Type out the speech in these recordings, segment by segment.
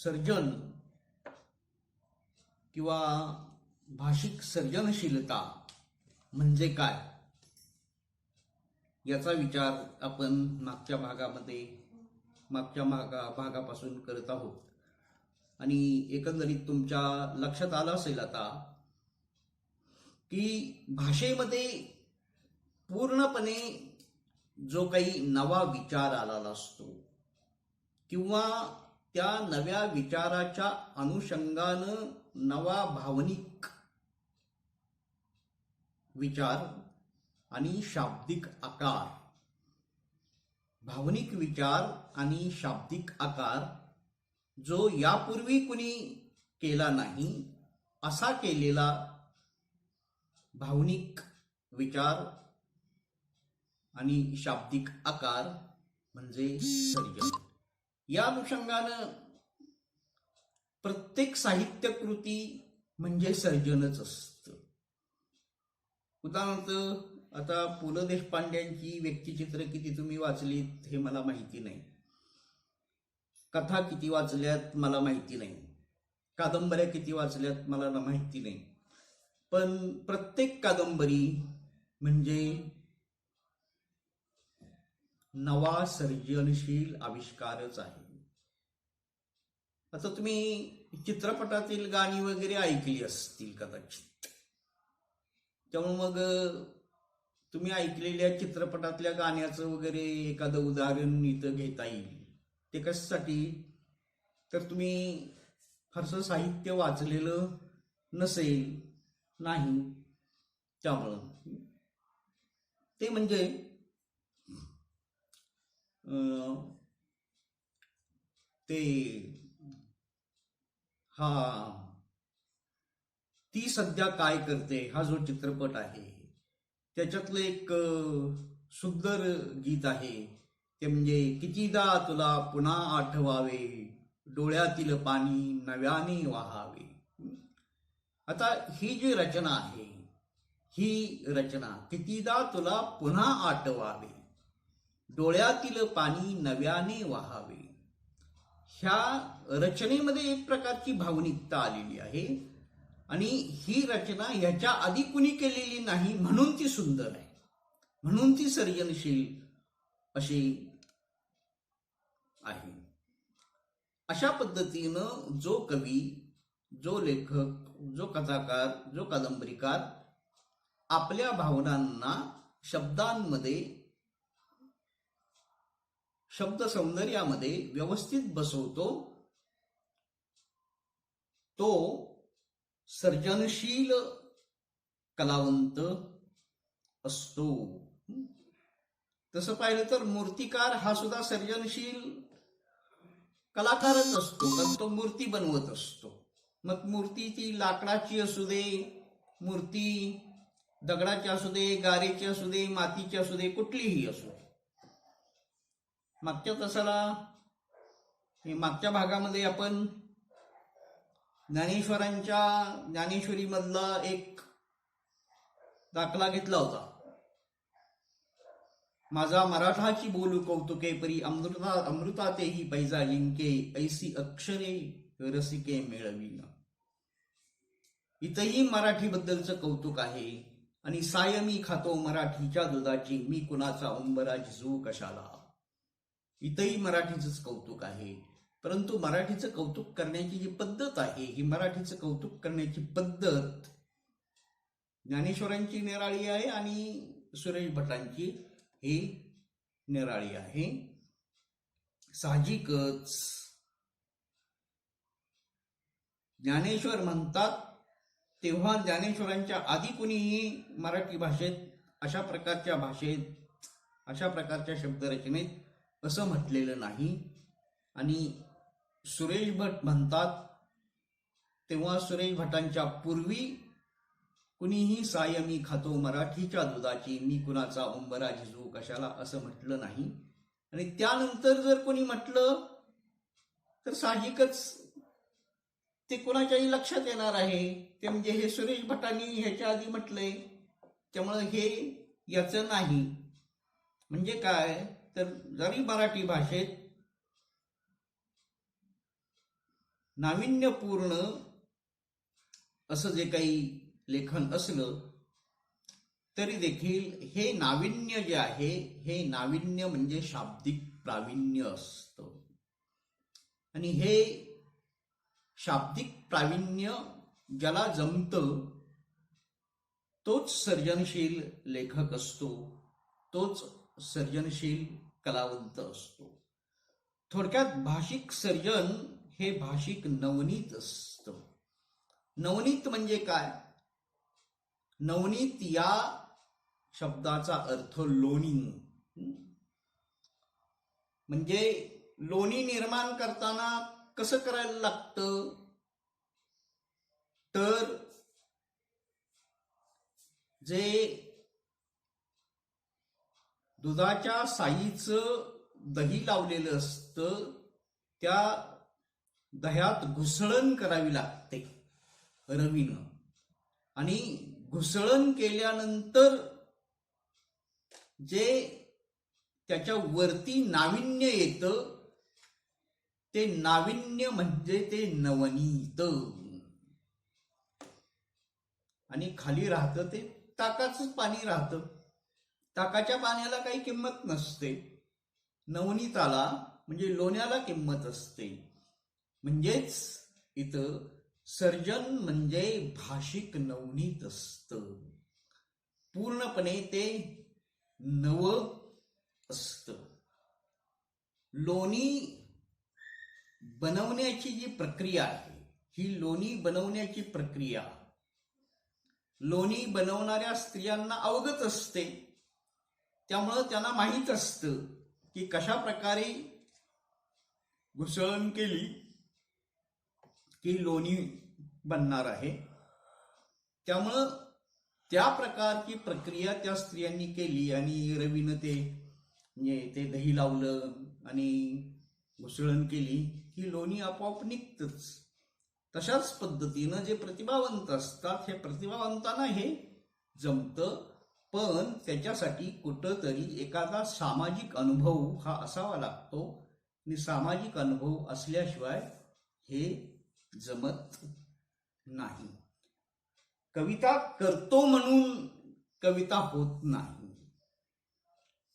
Surgeon किंवा भाषिक सर्जनशीलता म्हणजे काय याचा विचार आपण मागच्या भागापासून करत आहोत. आणि एकंदरीत तुमच्या लक्षात आलं असेल आता की भाषेमध्ये पूर्णपणे जो काही नवा विचार आलेला असतो किंवा त्या नव्या विचाराच्या अनुषंगानं नवा भावनिक विचार आणि शाब्दिक आकार, भावनिक विचार आणि शाब्दिक आकार जो यापूर्वी कुणी केला नाही असा केलेला भावनिक विचार आणि शाब्दिक आकार म्हणजे सर्जन. या अनुषंगानं प्रत्येक साहित्य कृती म्हणजे सर्जनच असतं. उदाहरणार्थ आता पु ल देशपांड्यांची व्यक्तिचित्र किती तुम्ही वाचलीत हे मला माहिती नाही, कथा किती वाचल्यात मला माहिती नाही, कादंबऱ्या किती वाचल्यात मला माहिती नाही, पण प्रत्येक कादंबरी म्हणजे नवा सर्जनशील आविष्कारच आहे. आता तुम्ही चित्रपटातील गाणी वगैरे ऐकली असतील कदाचित, त्यामुळे मग तुम्ही ऐकलेल्या चित्रपटातल्या गाण्याचं वगैरे एखादं उदाहरण इथं घेता येईल. ते कशासाठी तर तुम्ही फारसं साहित्य वाचलेलं नसेल नाही, त्यामुळं ते म्हणजे ते ती सध्या काय करते हा जो चित्रपट आहे त्याच्यातलं एक सुंदर गीत आहे ते म्हणजे कितीदा तुला पुन्हा आठवावे, डोळ्यातील पाणी नव्याने वाहावे. आता ही जी रचना आहे, ही रचना कितीदा तुला पुन्हा आठवावे, डोळ्यातील पाणी नव्याने वाहावे, ह्या रचनेमध्ये एक प्रकारची भावनिकता आलेली आहे. आणि ही रचना ह्याच्या आधी कुणी केलेली नाही म्हणून ती सुंदर आहे, म्हणून ती सर्जनशील अशी आहे. अशा पद्धतीनं जो कवी, जो लेखक, जो कथाकार, जो कादंबरीकार आपल्या भावनांना शब्दांमध्ये, शब्द सौंदर्यामध्ये व्यवस्थित बसवतो तो सर्जनशील कलावंत असतो. तसं पाहिलं तर मूर्तिकार हा सुद्धा सर्जनशील कलाकारच असतो, कारण तो मूर्ती बनवत असतो. मग मूर्ती ती लाकडाची असू दे, मूर्ती दगडाची असू दे, गारेची असू दे, मातीची असू दे, कुठलीही असू दे. मागच्या भागामध्ये आपण ज्ञानेश्वरी मधला एक दाखला घेतला होता. माझा मराठाची बोलू कौतुके परी अमृतातेही पैजा जिंके, ऐसी अक्षरे रसिके मेळवीन. इथंही मराठी बद्दलचं कौतुक आहे. आणि सायमी खातो मराठीच्या दुधाची, मी कुणाचा उंबरा झिजवू कशाला. इथंही मराठीचंच कौतुक आहे. परंतु मराठीचं कौतुक करण्याची जी पद्धत आहे, ही मराठीचं कौतुक करण्याची पद्धत ज्ञानेश्वरांची निराळी आहे आणि सुरेश भटांची ही निराळी आहे. साहजिकच ज्ञानेश्वर म्हणतात तेव्हा ज्ञानेश्वरांच्या आधी कुणीही मराठी भाषेत अशा प्रकारच्या शब्दरचनेत असं म्हटलेलं नाही. आणि सुरेश भट म्हणतात तेव्हा सुरेश भटांच्या पूर्वी कुणीही सायमी खातो मराठीच्या दुधाची, मी कुणाचा उंबरा झिजवू कशाला असं म्हटलं नाही. आणि त्यानंतर जर कोणी म्हटलं तर साहजिकच ते कोणाच्याही लक्षात येणार आहे, ते म्हणजे हे सुरेश भटांनी ह्याच्या आधी म्हटलंय, त्यामुळे हे याचं नाही. म्हणजे काय तर जरी मराठी भाषेत नाविन्यपूर्ण असं जे काही लेखन असलं तरी देखील हे नाविन्य जे आहे, हे नाविन्य म्हणजे शाब्दिक प्रावीण्य असतं. आणि हे शाब्दिक प्रावीण्य ज्याला जमतं तोच सर्जनशील लेखक असतो, तोच सर्जनशील कलावंत असतो. थोडक्यात भाषिक सर्जन हे भाषिक नवनीत असतं. नवनीत म्हणजे काय? नवनीत या शब्दाचा अर्थ लोणी. म्हणजे लोणी निर्माण करताना कसं करायला लागतं? तर जे दुधाच्या साईचं दही लावलेलं असतं त्या दह्यात घुसळण करावी लागते रवीनं. आणि घुसळण केल्यानंतर जे त्याच्या वरती नाविन्य येतं ते नाविन्य म्हणजे ते नवनीत. आणि खाली राहतं ते ताकाचं पाणी राहतं. ताकाच्या पाण्याला काही किंमत नसते. नवनीताला म्हणजे लोण्याला किंमत असते. म्हणजेच इथं सर्जन म्हणजे भाषिक नवनीत असतं. पूर्णपणे ते नव असतं. लोणी बनवण्याची जी प्रक्रिया आहे, ही लोणी बनवण्याची प्रक्रिया लोणी बनवणाऱ्या स्त्रियांना अवगत असते. त्यामुळं त्यांना माहीत असतं की कशा प्रकारे घुसळण केली की लोणी बनणार आहे. त्यामुळं त्या प्रकारची प्रक्रिया त्या स्त्रियांनी केली आणि रवीनं ते दही लावलं आणि घुसळण केली की लोणी आपोआप निघतंच. तशाच पद्धतीनं जे प्रतिभावंत असतात, हे प्रतिभावंतांना हे जमतं. पण त्याच्यासाठी कुठंतरी एखादा सामाजिक अनुभव हा असावा लागतो. आणि सामाजिक अनुभव असल्याशिवाय हे जमत नाही. कविता करतो म्हणून कविता होत नाही.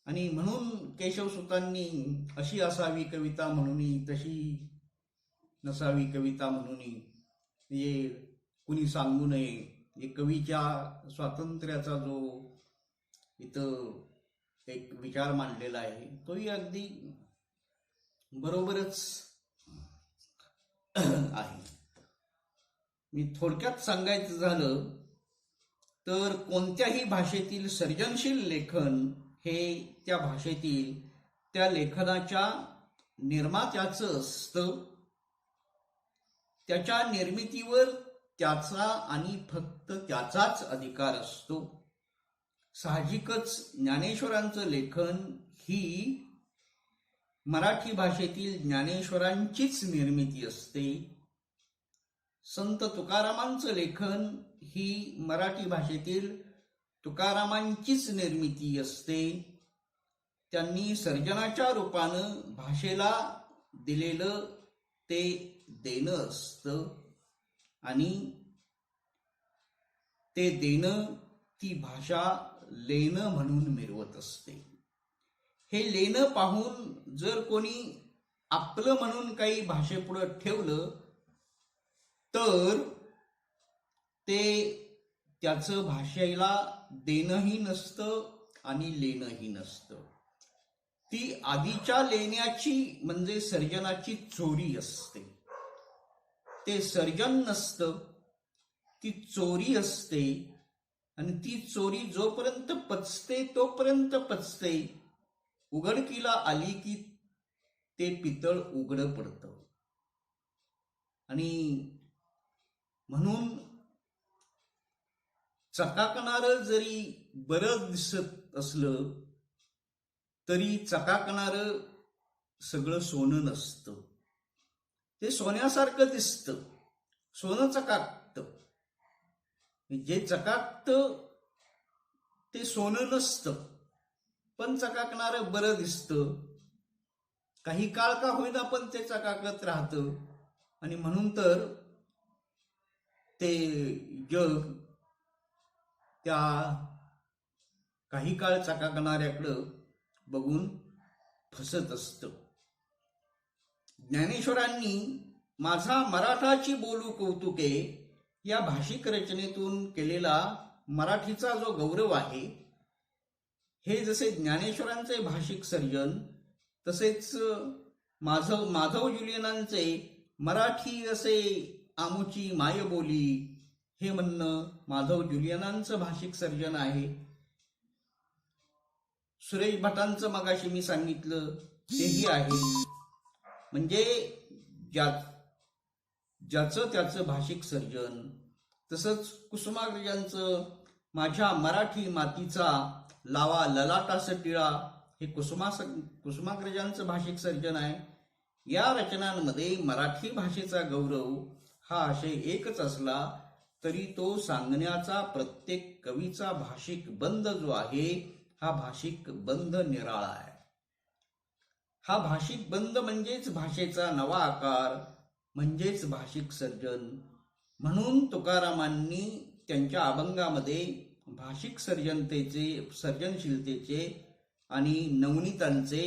आणि म्हणून केशवसुतांनी अशी असावी कविता म्हणून, तशी नसावी कविता म्हणून, हे कुणी सांगू नये. हे कवीच्या स्वातंत्र्याचा जो इथं एक विचार मांडलेला आहे तोही अगदी बरोबरच आहे. मी थोडक्यात सांगायचं झालं तर कोणत्याही भाषेतील सर्जनशील लेखन हे त्या भाषेतील त्या लेखनाच्या निर्मात्याचं असतं. त्याच्या निर्मितीवर त्याचा आणि फक्त त्याचाच अधिकार असतो. साहजिकच ज्ञानेश्वरांचं लेखन ही मराठी भाषेतील ज्ञानेश्वरांचीच निर्मिती असते. संत तुकारामांचं लेखन ही मराठी भाषेतील तुकारामांचीच निर्मिती असते. त्यांनी सर्जनाच्या रूपानं भाषेला दिलेलं ते देणं असतं आणि ते देणं ती भाषा लेणं म्हणून मिरवत असते. हे लेणं पाहून जर कोणी आपलं म्हणून काही भाषेपुढं ठेवलं तर ते त्याचं भाषेला देणंही नसतं आणि लेणंही नसतं. ती आधीच्या लेण्याची म्हणजे सर्जनाची चोरी असते. ते सर्जन नसतं, ती चोरी असते. आणि ती चोरी जोपर्यंत पचते तोपर्यंत पचते. उघडकीला आली की ते पितळ उघडं पडतं. आणि म्हणून चकाकणारं जरी बरं दिसत असलं तरी चकाकणारं सगळं सोनं नसतं. ते सोन्यासारखं दिसतं, सोनं चकाकतं. जे चकाकतं ते सोनं नसतं, पण चकाकणारं बरं दिसतं. काही काळ का होईना पण ते चकाकत राहतं. आणि म्हणून तर ते जग त्या काही काळ चाकाकणाऱ्याकडं बघून फसत असतं. ज्ञानेश्वरांनी माझा मराठाची बोलू कौतुके या भाषिक रचनेतून केलेला मराठीचा जो गौरव आहे, हे जसे ज्ञानेश्वरांचे भाषिक सर्जन, तसेच माधव जुलियनांचे मराठी असे आमुची मायबोली हे म्हणणं माधव जुलियनांचं भाषिक सर्जन आहे. सुरेश भटांचं मगाशी मी सांगितलं तेही आहे. म्हणजे ज्याचं त्याचं भाषिक सर्जन. तसंच कुसुमाग्रजांचं माझ्या मराठी मातीचा लावा ललाटास टिळा हे कुसुमाग्रजांचं भाषिक सर्जन आहे. या रचनांमध्ये मराठी भाषेचा गौरव हा आशय एकच असला तरी तो सांगण्याचा प्रत्येक कवीचा भाषिक बंध जो आहे, हा भाषिक बंध निराळा आहे. हा भाषिक बंध म्हणजेच भाषेचा नवा आकार, म्हणजेच भाषिक सर्जन. म्हणून तुकारामांनी त्यांच्या अभंगामध्ये भाषिक सर्जनशीलतेचे आणि नवनीतांचे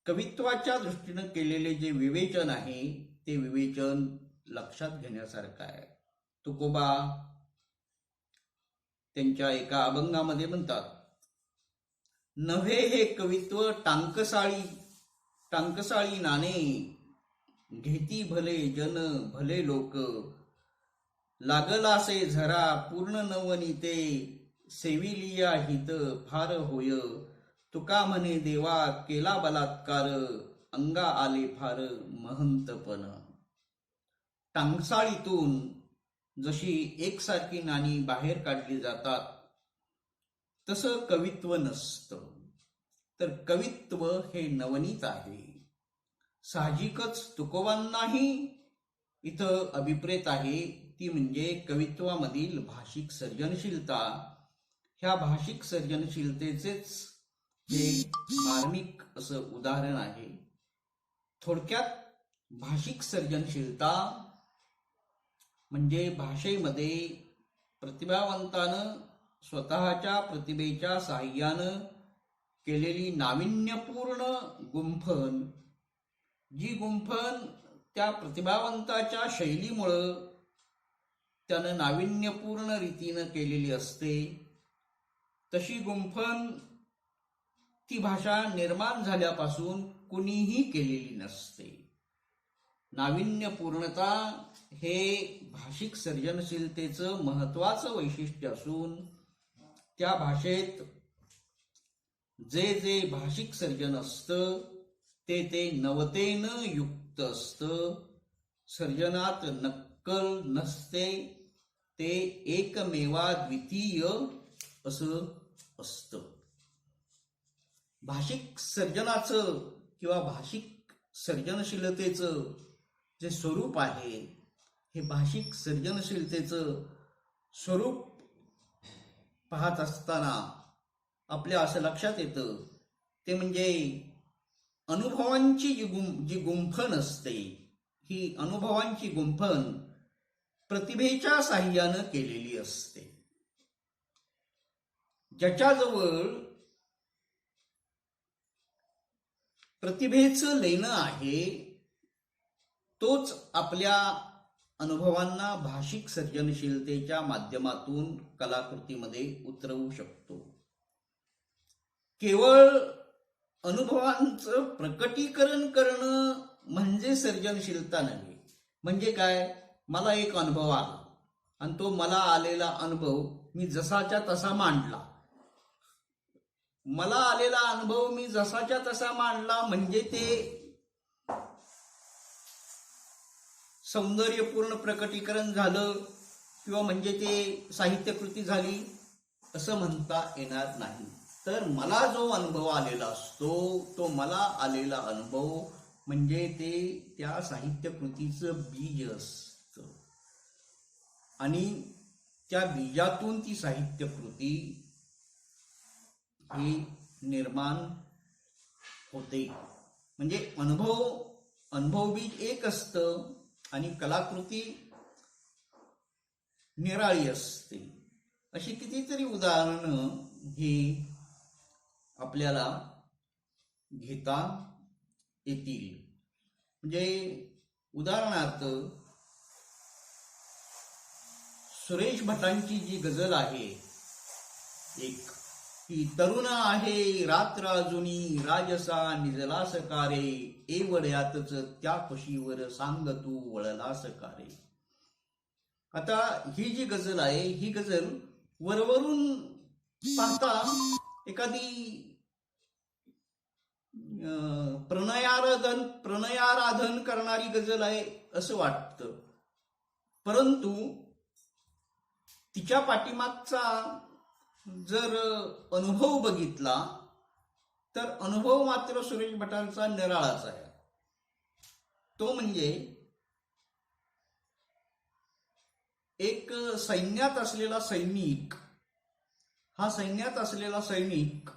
कवित्वाच्या दृष्टीनं केलेले जे विवेचन आहे, ते विवेचन लक्षात घेण्यासारखं आहे. तुकोबा त्यांच्या एका अभंगामध्ये म्हणतात, नव्हे हे कवित्व टांकसाळी नाणे, घेती भले जन भले लोक, लागलासे झरा पूर्ण नवनीते, सेविलिया हित फार होय, तुका म्हणे देवा केला बलात्कार, अंगा आले फार महंतपण. टांगसाळीतून जशी एकसारखी नाणी बाहेर काढली जातात, तसं कवित्व नसतं. तर कवित्व हे नवनीत आहे. साहजिकच तुकोबांनाही इथं अभिप्रेत आहे, ती म्हणजे कवित्वामधील भाषिक सर्जनशीलता. ह्या भाषिक सर्जनशीलतेचेच हे मार्मिक असं उदाहरण आहे. थोडक्यात भाषिक सर्जनशीलता म्हणजे भाषेमध्ये प्रतिभावंतानं स्वतःच्या प्रतिभेच्या साहाय्यानं केलेली नाविन्यपूर्ण गुंफण, जी गुंफण त्या प्रतिभावंताच्या शैलीमुळं त्यानं नाविन्यपूर्ण रीतीनं केलेली असते, तशी गुंफण ती भाषा निर्माण झाल्यापासून कुणीही केलेली नसते. नाविन्यपूर्णता हे भाषिक सर्जनशीलतेचं महत्वाचं वैशिष्ट्य असून, त्या भाषेत जे जे भाषिक सर्जन असतं ते नवतेनं युक्त असतं. सर्जनात नक्कल नसते, ते एकमेवा द्वितीय असं असतं. भाषिक सर्जनाचं किंवा भाषिक सर्जनशीलतेचं जे स्वरूप आहे, हे भाषिक सर्जनशीलतेचं स्वरूप पाहत असताना आपल्या असं लक्षात येतं, ते म्हणजे अनुभवांची जी गुंफण असते, ही अनुभवांची गुंफण प्रतिभेच्या साहाय्यानं केलेली असते. ज्याच्याजवळ प्रतिभेचं लेणं आहे, तोच आपल्या अनुभवांना भाषिक सर्जनशीलतेच्या माध्यमातून कलाकृतीमध्ये उतरवू शकतो. केवळ अनुभवांचं प्रकटीकरण करणं म्हणजे सर्जनशीलता नव्हे. म्हणजे काय, मला एक अनुभव आला आणि तो मला आलेला अनुभव मी जसाच्या तसा मांडला. मला आलेला अनुभव मी जसाच्या तसा मांडला म्हणजे ते सौंदर्यपूर्ण प्रकटीकरण झालं किंवा म्हणजे ते साहित्यकृती झाली असं म्हणता येणार नाही. तर मला जो अनुभव आलेला असतो, तो मला आलेला अनुभव म्हणजे ते त्या साहित्यकृतीचं बीज असतं आणि त्या बीजातून ती साहित्यकृती ही निर्माण होते. म्हणजे अनुभव बीज एक असतं आणि कलाकृती निराळी असते. अशी कितीतरी उदाहरणं ही आपल्याला घेता येतील. म्हणजे उदाहरणार्थ सुरेश भटांची जी गझल आहे एक, की तरुण आहे रात्र अजुनी राजसा निजलास कारे, एवढ्यातच त्या खुशीवर सांग तू वळलास कारे. आता ही जी गझल आहे, ही गझल वरवरून पाहता एखादी प्रणयाराधन करणारी गझल आहे असं वाटतं, परंतु तिच्या पाठीमागचा जर अनुभव बघितला तर अनुभव मात्र सुरेश भटांचा निराळाच आहे. तो म्हणजे एक सैन्यात असलेला सैनिक, हा सैन्यात असलेला सैनिक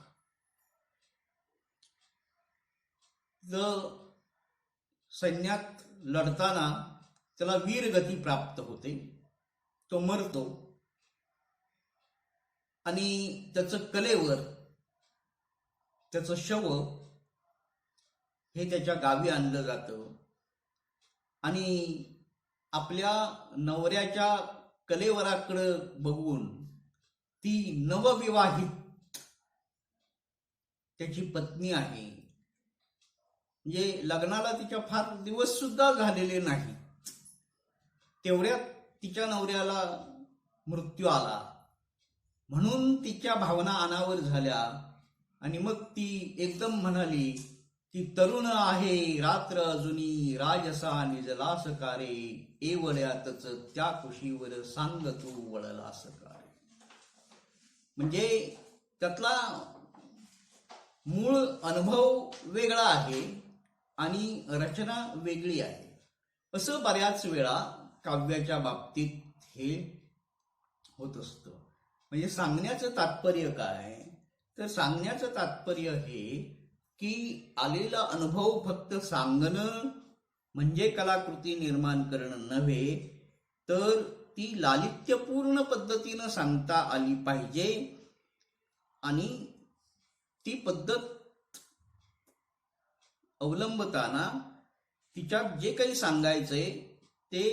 सैन्यात लढताना त्याला वीरगती प्राप्त होते, तो मरतो आणि त्याचं कलेवर त्याचं शव हे त्याच्या गावी आणलं जातं आणि आपल्या नवऱ्याच्या कलेवराकडे बघून ती नवविवाहित त्याची पत्नी आहे, म्हणजे लग्नाला तिच्या फार दिवस सुद्धा झालेले नाही, तेवढ्यात तिच्या नवऱ्याला मृत्यू आला, म्हणून तिच्या भावना अनावर झाल्या आणि मग ती एकदम म्हणाली की तरुण आहे रात्र अजुनी राजसा निजलास कारे, एवढ्यातच त्या खुशीवर सांग तू वळलास कारे. म्हणजे त्यातला मूळ अनुभव वेगळा आहे आणि रचना वेगळी आहे. असं बऱ्याच वेळा काव्याच्या बाबतीत हे होत असतं. म्हणजे सांगण्याचं तात्पर्य काय, तर सांगण्याचं तात्पर्य हे की आलेला अनुभव फक्त सांगणं म्हणजे कलाकृती निर्माण करणं नव्हे, तर ती लालित्यपूर्ण पद्धतीनं सांगता आली पाहिजे आणि ती पद्धत अवलंबताना तिच्यात जे काही सांगायचंय ते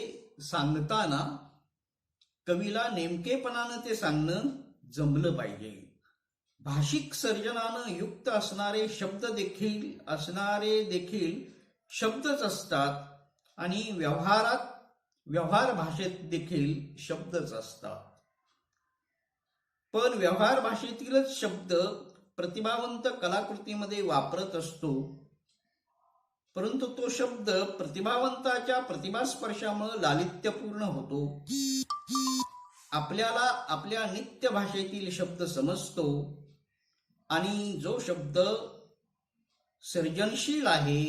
सांगताना कवीला नेमकेपणानं ते सांगणं जमलं पाहिजे. भाषिक सर्जनानं युक्त असणारे शब्द देखील शब्दच असतात आणि व्यवहार भाषेत देखील शब्दच असतात. पण व्यवहार भाषेतीलच शब्द प्रतिभावंत कलाकृतीमध्ये वापरत असतो, परंतु तो शब्द प्रतिभावंताच्या प्रतिभास्पर्शामुळे लालित्यपूर्ण होतो. आपल्याला आपल्या नित्य भाषेतील शब्द समजतो आणि जो शब्द सर्जनशील आहे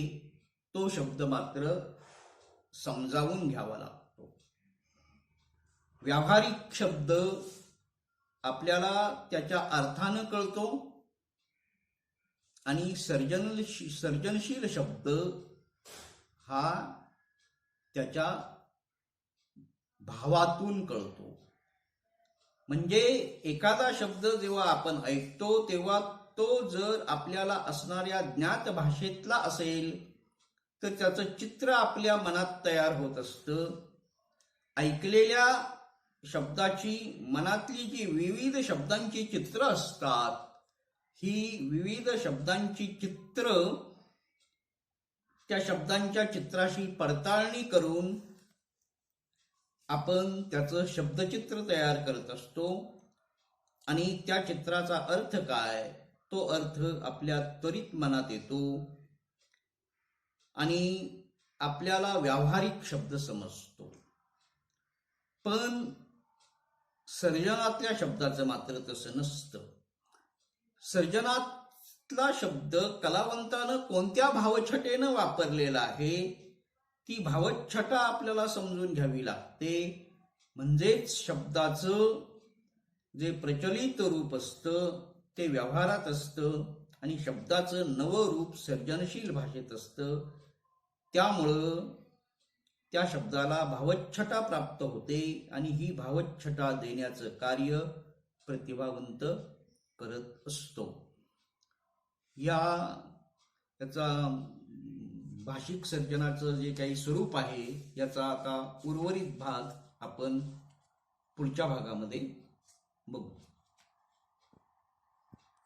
तो शब्द मात्र समजावून घ्यावा लागतो. व्यावहारिक शब्द आपल्याला त्याच्या अर्थानं कळतो आणि सर्जनशील शब्द हा त्याच्या भावातून कळतो. म्हणजे एखादा शब्द जेव्हा आपण ऐकतो तेव्हा तो जर आपल्याला असणाऱ्या ज्ञात भाषेतला असेल तर त्याचं चित्र आपल्या मनात तयार होत असतं. ऐकलेल्या शब्दाची मनातली जी विविध शब्दांची चित्र असतात, ही विविध शब्दांची चित्र त्या शब्दांच्या चित्राशी पडताळणी करून आपण त्याचं शब्दचित्र तयार करत असतो आणि त्या चित्राचा अर्थ काय तो अर्थ आपल्या त्वरित मनात येतो आणि आपल्याला व्यावहारिक शब्द समजतो. पण सर्जनातल्या शब्दाचं मात्र तसं नसतं. सर्जनातला शब्द कलावंतानं कोणत्या भावछटेनं वापरलेला आहे ती भावछटा आपल्याला समजून घ्यावी लागते. म्हणजेच शब्दाचं जे प्रचलित रूप असतं ते व्यवहारात असतं आणि शब्दाचं नवं रूप सर्जनशील भाषेत असतं. त्यामुळं त्या शब्दाला भावच्छटा प्राप्त होते आणि ही भावच्छटा देण्याचं कार्य प्रतिभावंत करत असतो. याचा भाषिक सर्जनाचं जे काही स्वरूप आहे याचा आता उर्वरित भाग आपण पुढच्या भागामध्ये बघू.